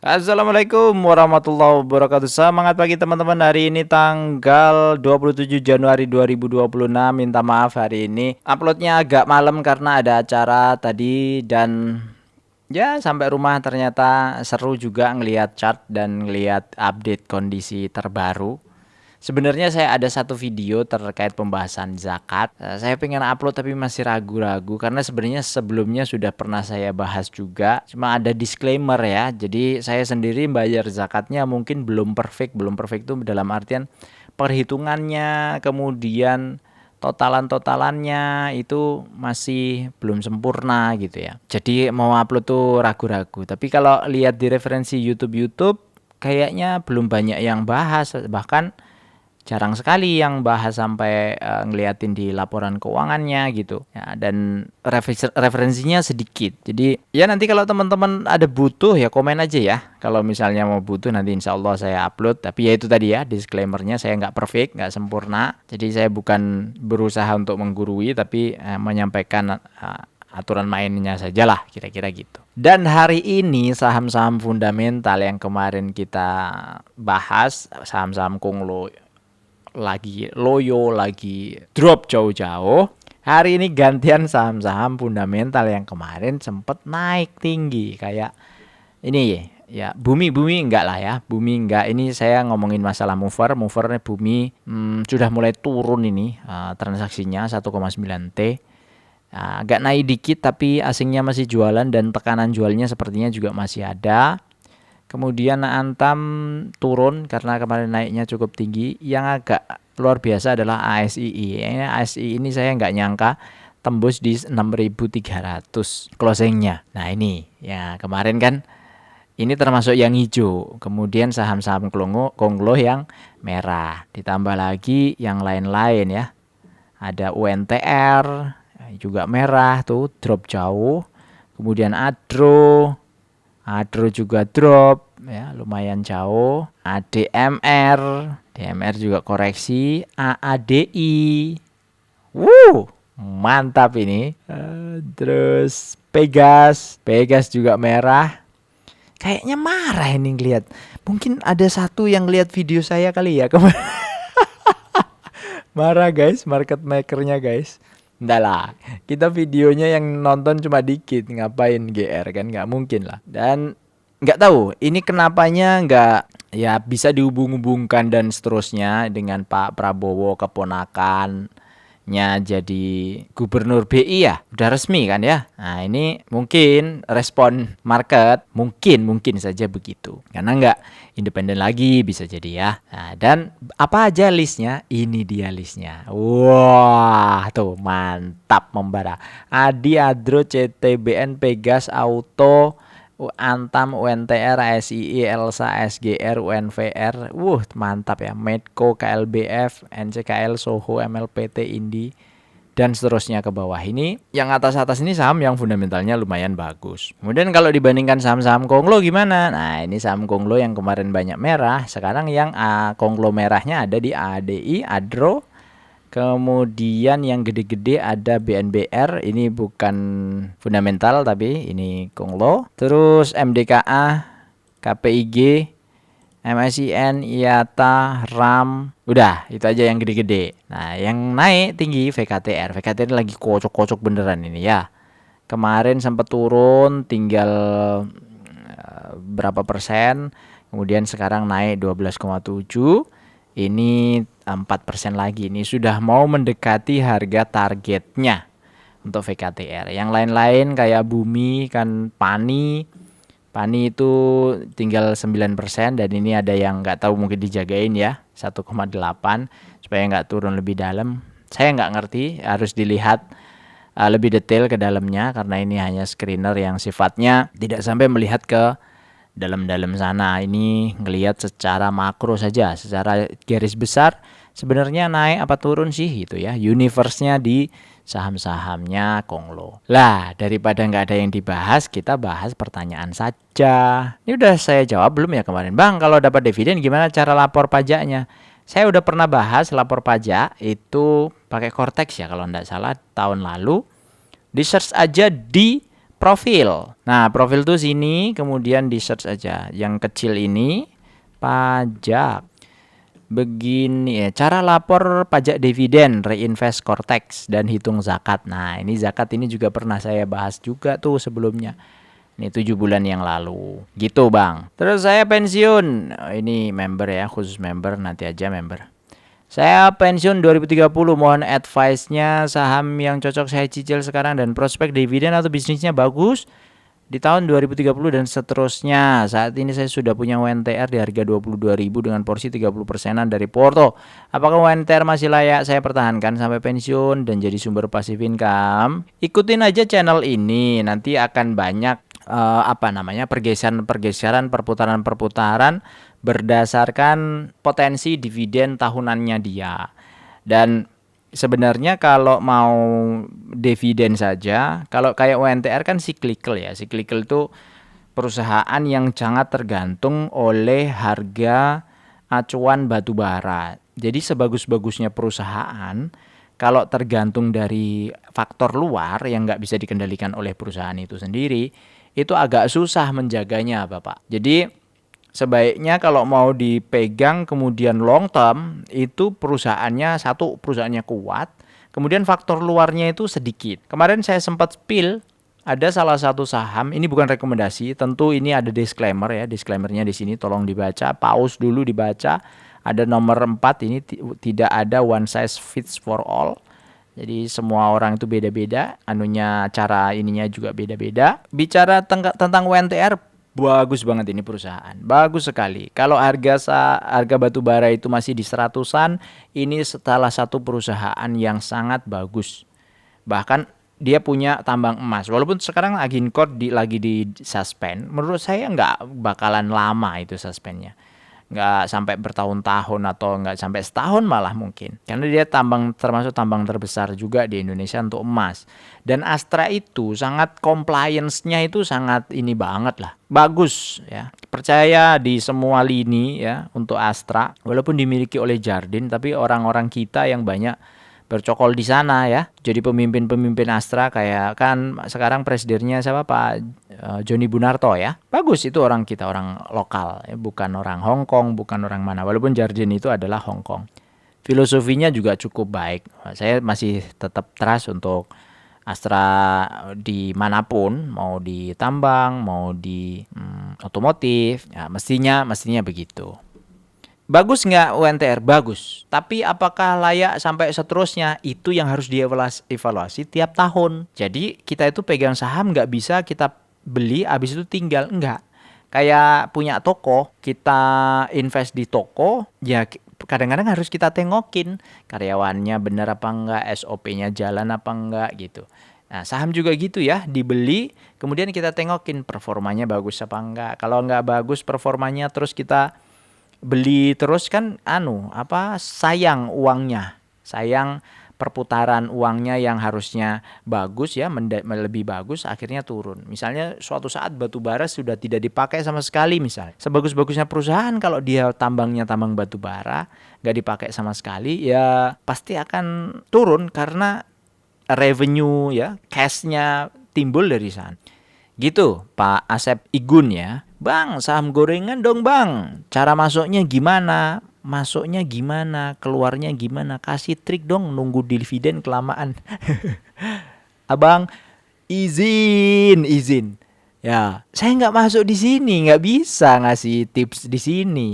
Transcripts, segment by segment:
Assalamualaikum warahmatullahi wabarakatuh. Semangat pagi teman-teman. Hari ini tanggal 27 Januari 2026. Minta maaf hari ini uploadnya agak malam karena ada acara tadi dan ya sampai rumah ternyata seru juga ngelihat chart dan ngelihat update kondisi terbaru. Sebenarnya saya ada satu video terkait pembahasan zakat. Saya pengen upload tapi masih ragu-ragu karena sebenarnya sebelumnya sudah pernah saya bahas juga. Cuma ada disclaimer ya. Jadi saya sendiri bayar zakatnya mungkin belum perfect. Belum perfect itu dalam artian perhitungannya, kemudian totalannya itu masih belum sempurna gitu ya. Jadi mau upload tuh ragu-ragu. Tapi kalau lihat di referensi YouTube kayaknya belum banyak yang bahas, bahkan jarang sekali yang bahas sampai ngeliatin di laporan keuangannya gitu ya, dan referensinya sedikit. Jadi ya nanti kalau teman-teman ada butuh ya komen aja ya, kalau misalnya mau butuh nanti insya Allah saya upload. Tapi ya itu tadi ya disclaimernya, saya nggak perfect, nggak sempurna, jadi saya bukan berusaha untuk menggurui tapi menyampaikan aturan mainnya saja lah, kira-kira gitu. Dan hari ini saham-saham fundamental yang kemarin kita bahas, saham-saham Konglo lagi loyo, lagi drop jauh-jauh. Hari ini gantian saham-saham fundamental yang kemarin sempat naik tinggi kayak ini ya. Bumi enggak lah ya, Bumi enggak. Ini saya ngomongin masalah movernya Bumi sudah mulai turun ini transaksinya 1,9 T. Agak naik dikit tapi asingnya masih jualan dan tekanan jualnya sepertinya juga masih ada. Kemudian Antam turun karena kemarin naiknya cukup tinggi. Yang agak luar biasa adalah ASII. ASII ini saya nggak nyangka tembus di 6.300 closingnya. Nah ini ya kemarin kan ini termasuk yang hijau. Kemudian saham-saham Konglo yang merah. Ditambah lagi yang lain-lain ya. Ada UNTR juga merah tuh, drop jauh. Kemudian Adro juga drop ya, lumayan jauh. DMR juga koreksi. AADI, mantap ini. Terus Pegas juga merah. Kayaknya marah ini ngeliat. Mungkin ada satu yang lihat video saya kali ya kemarin. Marah guys, market makernya guys. Enggak lah, kita videonya yang nonton cuma dikit, ngapain GR kan, nggak mungkin lah. Dan nggak tahu ini kenapanya nggak ya bisa dihubung-hubungkan dan seterusnya dengan Pak Prabowo keponakannya jadi gubernur BI ya, udah resmi kan ya. Nah ini mungkin respon market mungkin saja begitu, karena nggak independen lagi bisa jadi ya. Nah, dan apa aja listnya? Ini dia listnya. Wah tuh mantap membara. Adi, Adro, CTBN, Pegas, Auto, Antam, UNTR, SII, Elsa, SGR, UNVR. Mantap ya. Medco, KLBF, NCKL, Soho, MLPT, Indi, dan seterusnya ke bawah. Ini yang atas-atas ini saham yang fundamentalnya lumayan bagus. Kemudian kalau dibandingkan saham-saham Konglo gimana? Nah ini saham Konglo yang kemarin banyak merah, sekarang yang Konglo merahnya ada di ADI, Adro. Kemudian yang gede-gede ada BNBR, ini bukan fundamental tapi ini Konglo. Terus MDKA, KPIG, MSIN, IATA, RAM. Udah, itu aja yang gede-gede. Nah, yang naik tinggi VKTR. VKTR lagi kocok-kocok beneran ini ya. Kemarin sempat turun tinggal berapa persen. Kemudian sekarang naik 12,7. Ini 4% lagi. Ini sudah mau mendekati harga targetnya untuk VKTR. Yang lain-lain kayak Bumi kan Pani itu tinggal 9% dan ini ada yang nggak tahu mungkin dijagain ya 1,8 supaya nggak turun lebih dalam. Saya nggak ngerti, harus dilihat lebih detail ke dalamnya karena ini hanya screener yang sifatnya tidak sampai melihat ke dalam-dalam sana. Ini ngelihat secara makro saja, secara garis besar sebenarnya naik apa turun sih gitu ya, universe-nya di saham-sahamnya Konglo. Lah daripada nggak ada yang dibahas, kita bahas pertanyaan saja. Ini udah saya jawab belum ya kemarin? Bang, kalau dapat dividen gimana cara lapor pajaknya? Saya udah pernah bahas lapor pajak itu pakai Cortex ya kalau nggak salah tahun lalu. Di search aja di profil. Nah, profil tuh sini, kemudian di search aja. Yang kecil ini pajak. Begini ya, cara lapor pajak dividen, reinvest Cortex dan hitung zakat. Nah, ini zakat ini juga pernah saya bahas juga tuh sebelumnya. Ini 7 bulan yang lalu. Gitu, Bang. Terus saya pensiun. Ini member ya, khusus member, nanti aja member. Saya pensiun 2030, mohon advice-nya saham yang cocok saya cicil sekarang dan prospek dividen atau bisnisnya bagus di tahun 2030 dan seterusnya. Saat ini saya sudah punya WNTR di harga 22.000 dengan porsi 30%-an dari Porto. Apakah WNTR masih layak saya pertahankan sampai pensiun dan jadi sumber passive income? Ikutin aja channel ini, nanti akan banyak pergeseran, perputaran berdasarkan potensi dividen tahunannya dia. Dan sebenarnya kalau mau dividen saja, kalau kayak WNTR kan cyclical ya. Cyclical itu perusahaan yang sangat tergantung oleh harga acuan batu bara. Jadi sebagus-bagusnya perusahaan, kalau tergantung dari faktor luar yang nggak bisa dikendalikan oleh perusahaan itu sendiri, itu agak susah menjaganya, Bapak. Jadi sebaiknya kalau mau dipegang kemudian long term, itu perusahaannya kuat, kemudian faktor luarnya itu sedikit. Kemarin saya sempat spill, ada salah satu saham, ini bukan rekomendasi, tentu ini ada disclaimer ya, disclaimernya di sini tolong dibaca, pause dulu dibaca. Ada nomor 4 ini tidak ada one size fits for all. Jadi semua orang itu beda-beda, cara ininya juga beda-beda. Bicara tentang WNTR, bagus banget ini perusahaan, bagus sekali. Kalau harga batu bara itu masih di 100-an, ini salah satu perusahaan yang sangat bagus. Bahkan dia punya tambang emas. Walaupun sekarang Agincourt lagi di suspend, menurut saya nggak bakalan lama itu suspendnya. Nggak sampai bertahun-tahun atau nggak sampai setahun malah mungkin. Karena dia termasuk tambang terbesar juga di Indonesia untuk emas. Dan Astra itu sangat compliance-nya itu sangat ini banget lah. Bagus ya. Percaya di semua lini ya untuk Astra. Walaupun dimiliki oleh Jardine, tapi orang-orang kita yang banyak bercokol di sana ya. Jadi pemimpin-pemimpin Astra kayak kan sekarang presidennya siapa Pak Joni Bunarto ya. Bagus itu orang kita, orang lokal ya, bukan orang Hong Kong, bukan orang mana. Walaupun Jardine itu adalah Hong Kong. Filosofinya juga cukup baik. Saya masih tetap trust untuk Astra dimanapun, mau di tambang, mau di otomotif, ya mestinya begitu. Bagus nggak UNTR? Bagus. Tapi apakah layak sampai seterusnya? Itu yang harus dievaluasi tiap tahun. Jadi kita itu pegang saham nggak bisa kita beli habis itu tinggal. Enggak. Kayak punya toko, kita invest di toko, ya kadang-kadang harus kita tengokin karyawannya benar apa enggak, SOP-nya jalan apa enggak gitu. Nah, saham juga gitu ya, dibeli, kemudian kita tengokin performanya bagus apa enggak. Kalau enggak bagus performanya terus kita beli terus kan sayang uangnya, sayang perputaran uangnya yang harusnya bagus ya, lebih bagus akhirnya turun. Misalnya suatu saat batu bara sudah tidak dipakai sama sekali, misalnya sebagus-bagusnya perusahaan kalau dia tambang batu bara nggak dipakai sama sekali, ya pasti akan turun karena revenue ya, cashnya timbul dari sana. Gitu Pak Asep Igun ya. Bang, saham gorengan dong bang. Cara masuknya gimana? Masuknya gimana? Keluarnya gimana? Kasih trik dong, nunggu dividen kelamaan. Abang, izin. Ya, saya nggak masuk di sini, nggak bisa ngasih tips di sini.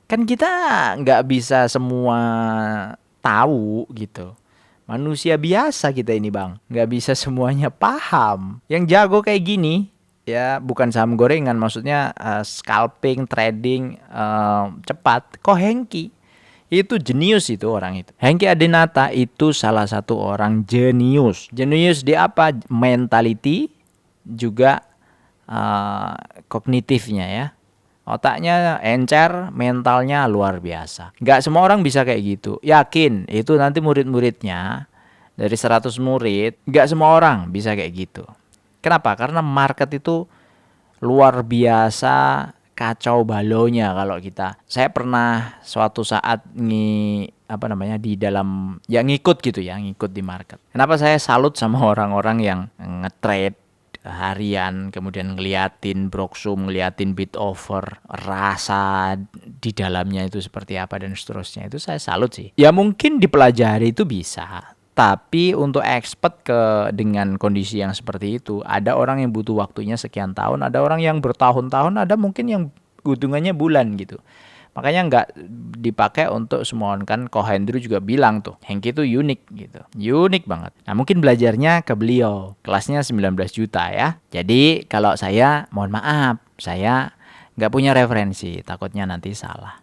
Kan kita nggak bisa semua tahu gitu. Manusia biasa kita ini bang, nggak bisa semuanya paham. Yang jago kayak gini, ya bukan saham gorengan, maksudnya scalping, trading cepat. Kok Hengki? Itu jenius itu orang itu. Hengki Adinata itu salah satu orang jenius. Jenius di apa? Mentality, juga kognitifnya ya. Otaknya encer, mentalnya luar biasa. Nggak semua orang bisa kayak gitu. Yakin, itu nanti murid-muridnya, dari 100 murid, nggak semua orang bisa kayak gitu. Kenapa? Karena market itu luar biasa kacau balonya kalau kita. Saya pernah suatu saat di dalam ngikut gitu ya, ngikut di market. Kenapa saya salut sama orang-orang yang nge-trade harian, kemudian ngeliatin Broksum, ngeliatin bid over, rasa di dalamnya itu seperti apa dan seterusnya. Itu saya salut sih. Ya mungkin dipelajari itu bisa. Tapi untuk expert dengan kondisi yang seperti itu, ada orang yang butuh waktunya sekian tahun, ada orang yang bertahun-tahun, ada mungkin yang hitungannya bulan gitu. Makanya nggak dipakai untuk semua kan. Ko Hendro juga bilang tuh, Hengki itu unik gitu. Unik banget. Nah mungkin belajarnya ke beliau. Kelasnya 19 juta ya. Jadi kalau saya, mohon maaf, saya nggak punya referensi. Takutnya nanti salah.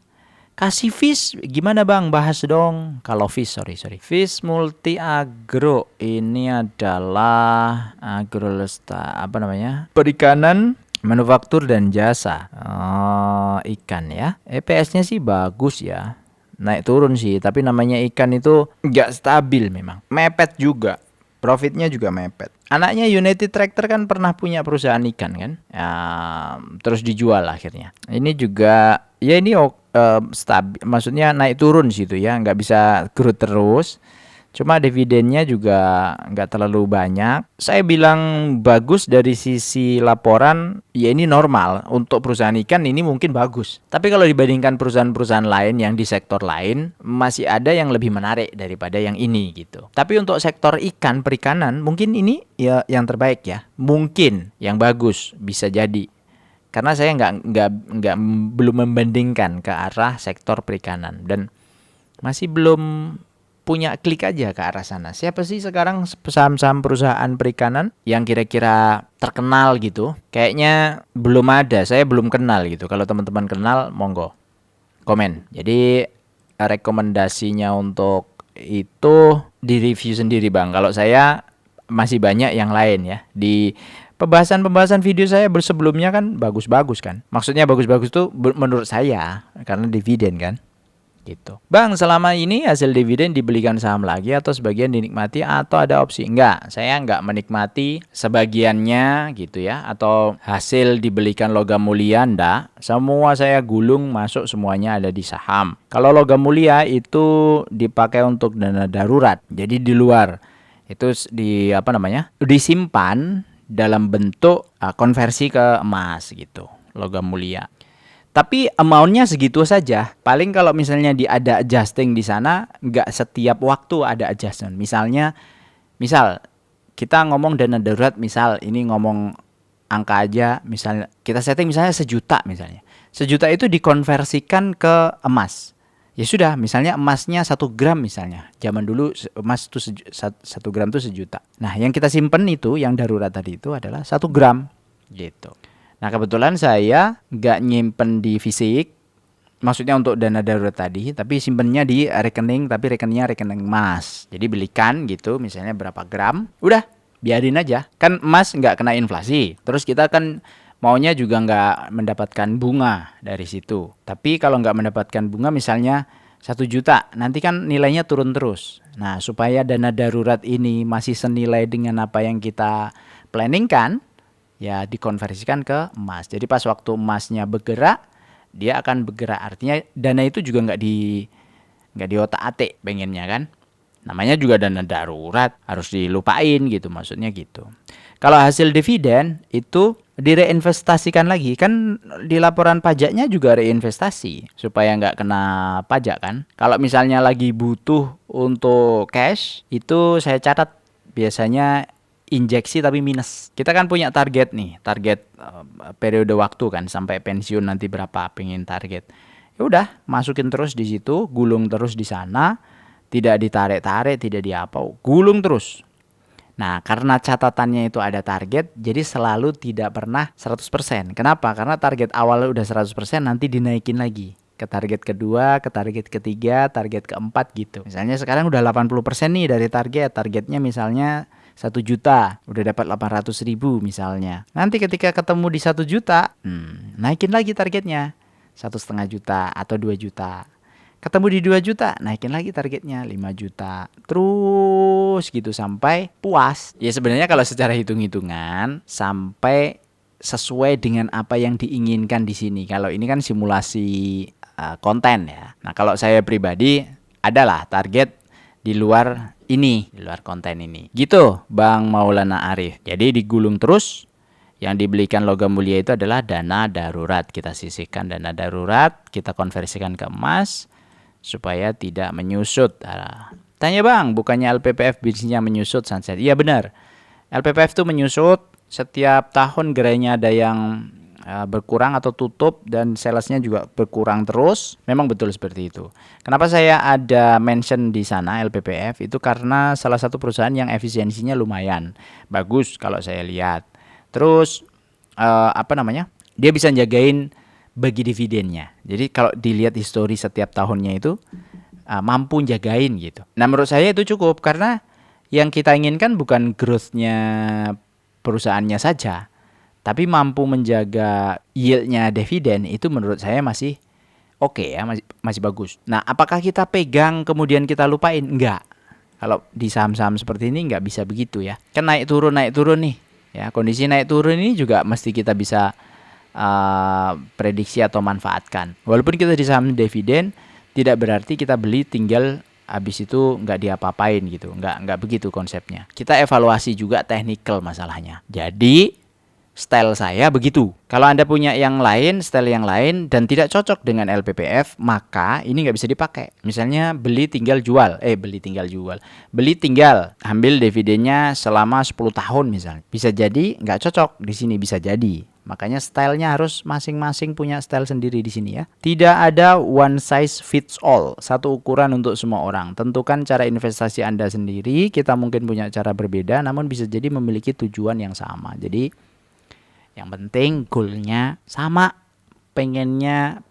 Kasih Fish gimana bang? Bahas dong. Kalau Fish, sorry. Fish Multi Agro ini adalah perikanan, manufaktur dan jasa. Ikan ya. EPS-nya sih bagus ya. Naik turun sih, tapi namanya ikan itu nggak stabil memang. Mepet juga. Profitnya juga mepet. Anaknya United Tractor kan pernah punya perusahaan ikan kan. Ya, terus dijual akhirnya. Ini juga ya ini stabil, maksudnya naik turun situ ya, nggak bisa growth terus. Cuma dividennya juga nggak terlalu banyak. Saya bilang bagus dari sisi laporan, ya ini normal. Untuk perusahaan ikan ini mungkin bagus. Tapi kalau dibandingkan perusahaan-perusahaan lain yang di sektor lain, masih ada yang lebih menarik daripada yang ini gitu. Tapi untuk sektor ikan, perikanan, mungkin ini ya yang terbaik ya. Mungkin yang bagus, bisa jadi. Karena saya belum membandingkan ke arah sektor perikanan. Dan masih belum punya klik aja ke arah sana. Siapa sih sekarang saham-saham perusahaan perikanan yang kira-kira terkenal gitu? Kayaknya belum ada, saya belum kenal gitu. Kalau teman-teman kenal, monggo komen. Jadi rekomendasinya untuk itu di review sendiri bang. Kalau saya masih banyak yang lain ya. Di pembahasan video saya sebelumnya kan bagus-bagus kan. Maksudnya bagus-bagus tuh menurut saya karena dividen kan. Gitu. Bang, selama ini hasil dividen dibelikan saham lagi atau sebagian dinikmati atau ada opsi? Enggak, saya enggak menikmati sebagiannya gitu ya, atau hasil dibelikan logam mulia enggak. Semua saya gulung masuk semuanya ada di saham. Kalau logam mulia itu dipakai untuk dana darurat. Jadi di luar itu disimpan dalam bentuk konversi ke emas gitu, logam mulia. Tapi amount-nya segitu saja. Paling kalau misalnya ada adjusting di sana, nggak setiap waktu ada adjustment. Misal kita ngomong dana darurat, misal ini ngomong angka aja, misalnya kita setting misalnya 1 juta misalnya. 1 juta itu dikonversikan ke emas. Ya sudah, misalnya emasnya 1 gram misalnya. Zaman dulu emas itu 1 gram itu 1 juta. Nah, yang kita simpen itu, yang darurat tadi itu adalah 1 gram gitu. Nah kebetulan saya nggak nyimpen di fisik, maksudnya untuk dana darurat tadi, tapi simpennya di rekening, tapi rekeningnya rekening emas. Jadi belikan gitu, misalnya berapa gram, udah biarin aja. Kan emas nggak kena inflasi, terus kita kan maunya juga nggak mendapatkan bunga dari situ. Tapi kalau nggak mendapatkan bunga misalnya 1 juta, nanti kan nilainya turun terus. Nah supaya dana darurat ini masih senilai dengan apa yang kita planningkan, ya dikonversikan ke emas. Jadi pas waktu emasnya bergerak, dia akan bergerak. Artinya dana itu juga nggak di otak-atik pengennya kan. Namanya juga dana darurat, harus dilupain gitu, maksudnya gitu. Kalau hasil dividen itu direinvestasikan lagi. Kan di laporan pajaknya juga reinvestasi supaya nggak kena pajak kan. Kalau misalnya lagi butuh untuk cash, itu saya catat biasanya injeksi tapi minus. Kita kan punya target nih, target periode waktu kan sampai pensiun nanti berapa pengen target. Ya udah, masukin terus di situ, gulung terus di sana, tidak ditarik-tarik, tidak diapa, gulung terus. Nah, karena catatannya itu ada target, jadi selalu tidak pernah 100%. Kenapa? Karena target awalnya udah 100%, nanti dinaikin lagi ke target kedua, ke target ketiga, target keempat gitu. Misalnya sekarang udah 80% nih dari target. Targetnya misalnya 1 juta, udah dapat 800.000 misalnya. Nanti ketika ketemu di 1 juta, naikin lagi targetnya 1,5 juta atau 2 juta. Ketemu di 2 juta, naikin lagi targetnya 5 juta. Terus gitu sampai puas. Ya sebenarnya kalau secara hitung-hitungan sampai sesuai dengan apa yang diinginkan di sini. Kalau ini kan simulasi konten ya. Nah, kalau saya pribadi adalah target di luar ini, di luar konten ini. Gitu, Bang Maulana Arif. Jadi digulung terus Yang dibelikan logam mulia itu adalah dana darurat. Kita sisihkan dana darurat, kita konversikan ke emas supaya tidak menyusut. Tanya bang, bukannya LPPF bisnisnya menyusut Sunset? Iya benar. LPPF itu menyusut, setiap tahun gerainya ada yang berkurang atau tutup dan salesnya juga berkurang terus. Memang betul seperti itu. Kenapa saya ada mention di sana LPPF itu karena salah satu perusahaan yang efisiensinya lumayan bagus kalau saya lihat. Terus dia bisa jagain bagi dividennya. Jadi kalau dilihat histori setiap tahunnya itu mampu jagain gitu. Nah menurut saya itu cukup karena yang kita inginkan bukan growth-nya perusahaannya saja, tapi mampu menjaga yield-nya dividen. Itu menurut saya masih oke ya, masih bagus. Nah apakah kita pegang kemudian kita lupain? Enggak. Kalau di saham-saham seperti ini enggak bisa begitu ya. Kan naik turun nih. Ya, kondisi naik turun ini juga mesti kita bisa prediksi atau manfaatkan. Walaupun kita di saham dividen, tidak berarti kita beli tinggal habis itu nggak diapa-apain gitu. Nggak begitu konsepnya. Kita evaluasi juga technical masalahnya. Jadi style saya begitu. Kalau Anda punya yang lain, style yang lain dan tidak cocok dengan LPPF, maka ini nggak bisa dipakai. Misalnya beli tinggal ambil dividennya selama 10 tahun misalnya. Bisa jadi nggak cocok di sini, bisa jadi. Makanya stylenya harus masing-masing punya style sendiri di sini ya. Tidak ada one size fits all, satu ukuran untuk semua orang. Tentukan cara investasi Anda sendiri. Kita mungkin punya cara berbeda, namun bisa jadi memiliki tujuan yang sama. Jadi yang penting goalnya sama, pengennya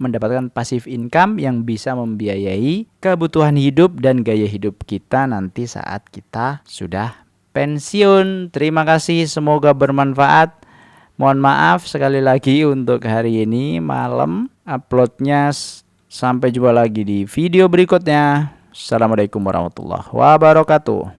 mendapatkan passive income yang bisa membiayai kebutuhan hidup dan gaya hidup kita nanti saat kita sudah pensiun. Terima kasih, semoga bermanfaat. Mohon maaf sekali lagi untuk hari ini malam uploadnya. Sampai jumpa lagi di video berikutnya. Assalamualaikum warahmatullahi wabarakatuh.